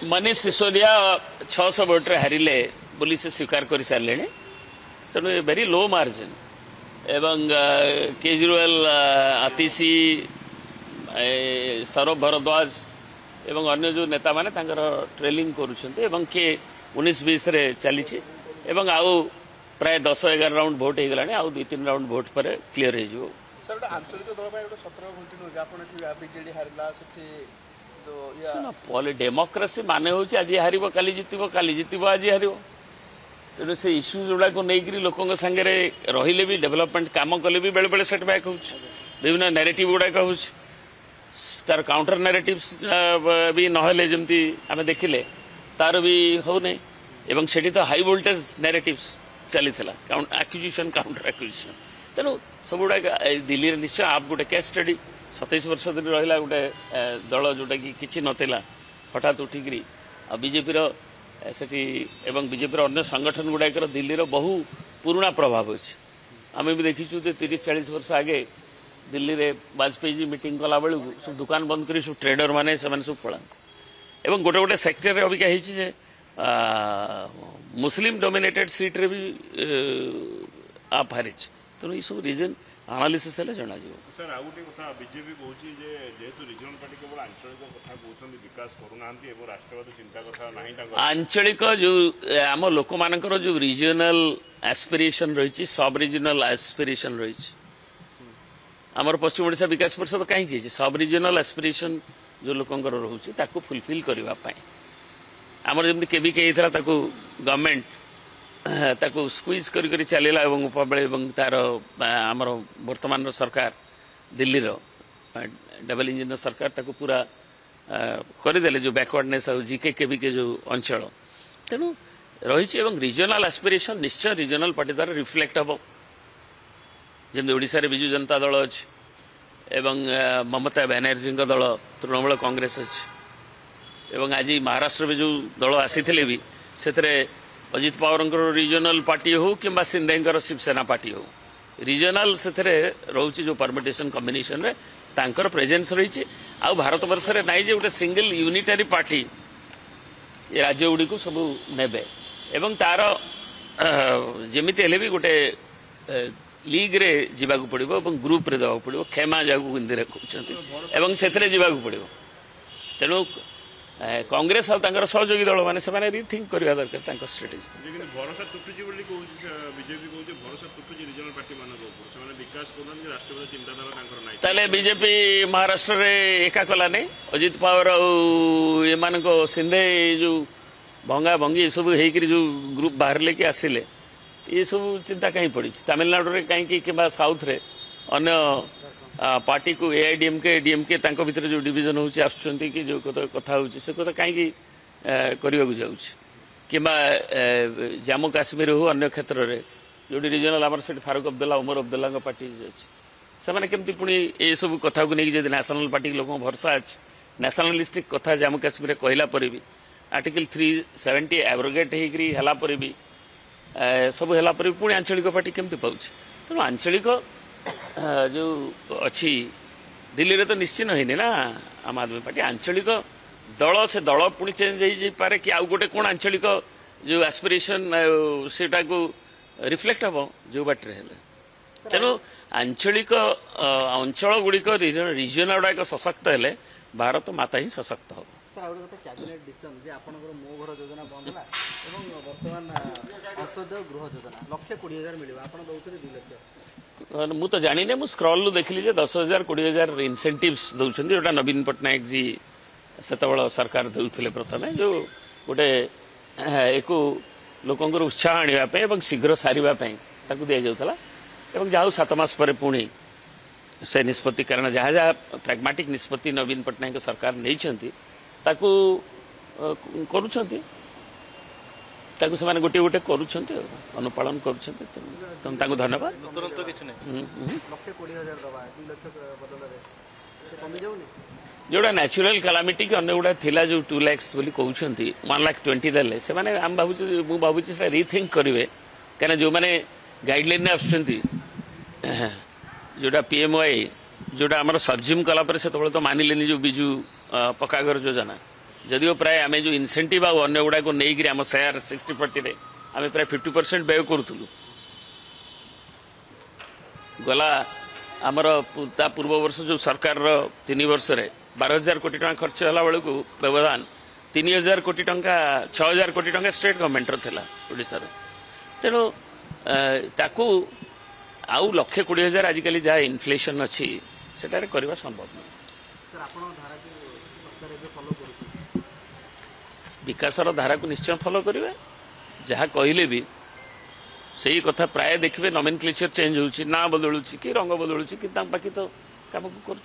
Manish Sisodia 600 vote हारिले बोली से स्वीकार कर सारे तेणु वेरी लो मार्जिन एवं केजरीवाल आतिशी सौरभ भारद्वाज एवं अन्य जो नेता माने ट्रेलिंग करुँच किए 19-20 रे चली आउ प्राय 10-11 राउंड भोट हो गला आउ 2-3 राउंड भोट पर क्लीयर हो आंचलिक दल डेमोक्रेसी मान हूँ आज हार काली जित आज हार तेणु से इश्यू जोड़ा को लेकिन लोकों सांगे रहिले भी डेवलपमेंट काम कले भी बेले बेले सेटबैक हो विभिन्न नैरेटिव गुड़ाक हो तार काउंटर नैरेटिव्स भी नहले जमती आम देखिले तार भी होने एवं सेठी तो हाई वोल्टेज नैरेटिव्स चली एक्विजिशन काउंटर एक्विजिशन तेणु सब गुड़ा दिल्ली में निश्चय आप गोटे केस स्टडी 27 वर्ष दिन रहा गोटे दल जोटा कि किसी नाला हठात उठिकी बीजेपी सेठी एवं बीजेपी अन्य संगठन गुड़ाक दिल्ली बहु पुराना प्रभाव अच्छे आम भी देखीचु 30-40 वर्ष आगे दिल्ली में वाजपेयी जी मीटिंग कला बेलू सब दुकान बंद कर सब ट्रेडर माने सब पलाते एवं गोटे गोटे सेक्टर अबिका है मुस्लिम डोमिनेटेड सीट रे भी आप हारी तेणु ये सब रिजन एनालिसिस हेले जना जीव सर आ गोटे कथा बीजेपी कहूँ जेहेतु रिजनल पार्टी केवल आंचलिक कथा कहते विकास करूना राष्ट्रवाद चिंता कथा ना आंचलिक जो आम लोक मानकर जो रिजनल एस्पिरेशन रही सब रिजनल एस्पिरेशन रही आमर पश्चिम ओडिशा विकास परिषद कहीं सब रिजनल एस्पिरेशन जो लोकंर रोचे ताकू फुलफिल करने आमर जमी केविके गवर्नमेंट ताकू स्क्वीज करी चलला उपबेले तार आमर वर्तमान सरकार दिल्ली डबल इंजिन सरकार ताकू पूरा करदे जो बैकवर्डनेस और जीके केविके जो अंचल तेणु रही रिजनल एस्पिरेशन निश्चय रिजनल पार्टी द्वारा रिफ्लेक्ट हम जमी ओडिशा रे बिजु जनता दल अच्छी एवं ममता बनर्जी दल तृणमूल कांग्रेस अच्छी एवं आज महाराष्ट्र में जो दल आसी भी से अजित पवार रिजनल पार्टी हो कि सिंधे शिवसेना पार्टी हो रिजनल से रोचे जो परमिटेशन कम्बिनेशन रे तांकर प्रेजेंस रही आ भारत वर्ष रे नाई जे गोटे सिंगल यूनिटरी पार्टी ये राज्य गुड़ी को सब नेबे एवं तार जेमिति हेले भी गोटे लीग रे जीवाकू पड़िबो एवं ग्रुप रे देवाकू पड़िबो खेमा जाकू हिंदी रे कहउछंती एवं सेथरे जीवाकू पड़िबो तेणु कांग्रेस और तांकर सहयोगी दल माने सेमाने रीथिंक करबा दरकार तांकर स्ट्रेटेजी लेकिन भरोसा टुटुची बोली बीजेपी कहउछ भरोसा टुटुची रिजनल पार्टी मानक सेमाने विकास करन राष्ट्रवाद चिंताधारा तांकर नाही ताले बीजेपी महाराष्ट्र रे एका कला नै अजित पवार और ए मानको सिंधे जो भंगा भंगी सब हेकरी जो ग्रुप बाहर लेके आसिले ये सब चिंता कहीं पड़ी तमिलनाडु रे कहीं कि साउथ रे अन्य पार्टी को एआईडीएमके डीएमके भितर जो डिविजन होची आसुचंती कि जो कथा होची से कथा कहीं करने कि जम्मू काश्मीर हो अन्य क्षेत्र में जो रिजनल आम से फारूक अब्दुल्ला उमर अब्दुल्ला पार्टी से केमती पुणी ये सब कथा को लेकिन नेशनल पार्टी लोक भरोसा अच्छे नेशनलिस्टिक कथा जम्मू काश्मीर कहला पर भी आर्टिकल 370 एब्रोगेट होगा पर भी सब है पुणी आंचलिक पार्टी केमती पाँच तेणु आंचलिक जो अच्छी दिल्ली रे तो निश्चित है ना आम आदमी पार्टी आंचलिक दल से दल पुणी चेंज हो पारे कि आउ गोटे कौन आंचलिक जो एस्पिरेशन सेटा को रिफ्लेक्ट हम जो बाटे तेणु आंचलिक अंचल गुड़िक रिजन गुड़ाक सशक्त हेले भारत माता ही सशक्त हम सर आउ गोटे कैबिनेट डिसीजन जे आपनकर मो घर योजना बंद होला एवं वर्तमान अंत्योदय गृह योजना 1,20,000 मिलिबा आपन दउतरे 2 लाख मु तो जानी ने मु स्क्रॉल देखली जे 10,000 20,000 इंसेंटिव्स दउछन जोटा नवीन पटनायक जी सेतबळ सरकार दउथले प्रथमे जो गोटे एको लोकंकर उत्साह आनिबा पे एवं शीघ्र सारिबा पे ताकू दिया जाउतला एवं जाउ 7 मास पर पुणी से निष्पत्ति कारण जहाँ जहाँ प्रैग्मेटिक निष्पत्ति नवीन पटनायक सरकार नहीं ताकू करुछंती ताकू से गोटे गोटे करुछंती अनुपालन करुछंती ताकू धन्यवाद तुरंत किछ नै 1,20,000 दबा 2 लाख बदल रे तो कमी जाउनी जोड़ा नेचुरल कैलामिटी के अन्य गुड़ा थिला जो 2 लाख बोली कहउछंती 1,20,000 देले से माने हम भाबुची से रीथिंक करिवे कने जो माने गाइडलाइन ने आछंती जोड़ा पीएमवाई जोड़ा आमर सबजिम कला पर से तो मानिलेनी जो बिजू पक्का घर योजना जदिओ प्राय आम जो इनसेंटिव अन्य गुड़ा को नहीं आम शेयर 60-40 आम प्राय 50% व्यय करूँ गला आमर ता पूर्व वर्ष जो सरकार 3 वर्ष 12,000 कोटी टंका खर्च होला बेलू व्यवधान 3,000 कोटी टंका 6,000 कोटी टंका स्टेट गवर्नमेंट थिला ओडिसा रो तेणु ताकू आउ 1,20,000 आजिकल जहाँ इनफ्लेशन अच्छी सेटारे करवा संभव नहीं सर आपण धारा को सरकार एबे फॉलो करू विकासर धारा को निश्चय फॉलो करेंगे जहाँ कहले भी सही कथा प्राय देखिए नोमेनक्लेचर चेंज होची ना बदलुची कि रंग बदलुची कि बाकी तो काम कर